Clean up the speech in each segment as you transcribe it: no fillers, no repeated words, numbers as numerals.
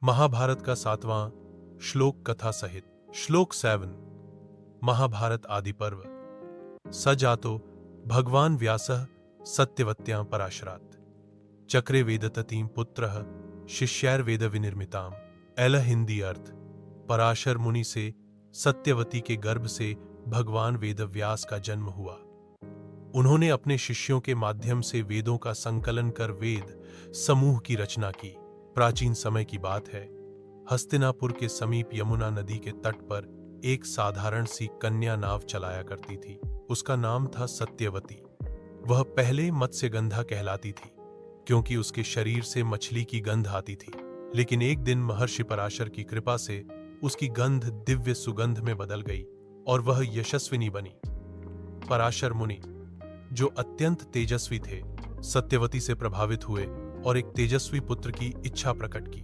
महाभारत का 7वां श्लोक कथा सहित श्लोक 7 महाभारत आदि पर्व स जातो भगवान व्यासः सत्यवत्यां पराशरात् चक्रे वेदततीं पुत्रः शिष्यैर्वेद विनिर्मिताम्। एल हिंदी अर्थ पराशर मुनि से सत्यवती के गर्भ से भगवान वेदव्यास का जन्म हुआ। उन्होंने अपने शिष्यों के माध्यम से वेदों का संकलन कर वेद समूह की रचना की। प्राचीन समय की बात है, हस्तिनापुर के समीप यमुना नदी के तट पर एक साधारण सी कन्या नाव चलाया करती थी। उसका नाम था सत्यवती। वह पहले मत्स्यगंधा कहलाती थी क्योंकि उसके शरीर से मछली की गंध आती थी, लेकिन एक दिन महर्षि पराशर की कृपा से उसकी गंध दिव्य सुगंध में बदल गई और वह यशस्विनी बनी। पराशर मुनि, जो अत्यंत तेजस्वी थे, सत्यवती से प्रभावित हुए और एक तेजस्वी पुत्र की इच्छा प्रकट की।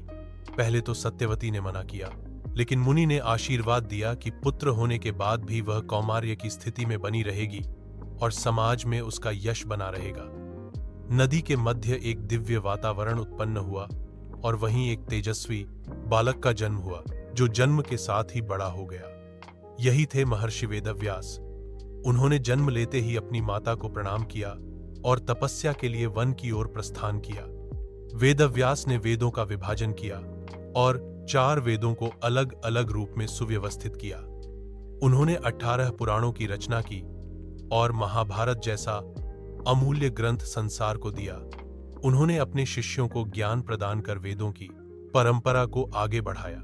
पहले तो सत्यवती ने मना किया, लेकिन मुनि ने आशीर्वाद दिया कि पुत्र होने के बाद भी वह कौमार्य की स्थिति में बनी रहेगी और समाज में उसका यश बना रहेगा। नदी के मध्य एक दिव्य वातावरण उत्पन्न हुआ और वहीं एक तेजस्वी बालक का जन्म हुआ, जो जन्म के साथ ही बड़ा हो गया। यही थे महर्षि वेदव्यास। उन्होंने जन्म लेते ही अपनी माता को प्रणाम किया और तपस्या के लिए वन की ओर प्रस्थान किया। वेदव्यास ने वेदों का विभाजन किया और 4 वेदों को अलग अलग रूप में सुव्यवस्थित किया। उन्होंने 18 पुराणों की रचना की और महाभारत जैसा अमूल्य ग्रंथ संसार को दिया। उन्होंने अपने शिष्यों को ज्ञान प्रदान कर वेदों की परंपरा को आगे बढ़ाया।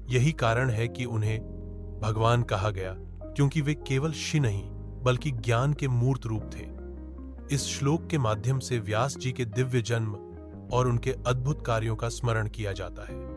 यही कारण है कि उन्हें भगवान कहा गया, क्योंकि वे केवल ऋषि नहीं बल्कि ज्ञान के मूर्त रूप थे। इस श्लोक के माध्यम से व्यास जी के दिव्य जन्म और उनके अद्भुत कार्यों का स्मरण किया जाता है।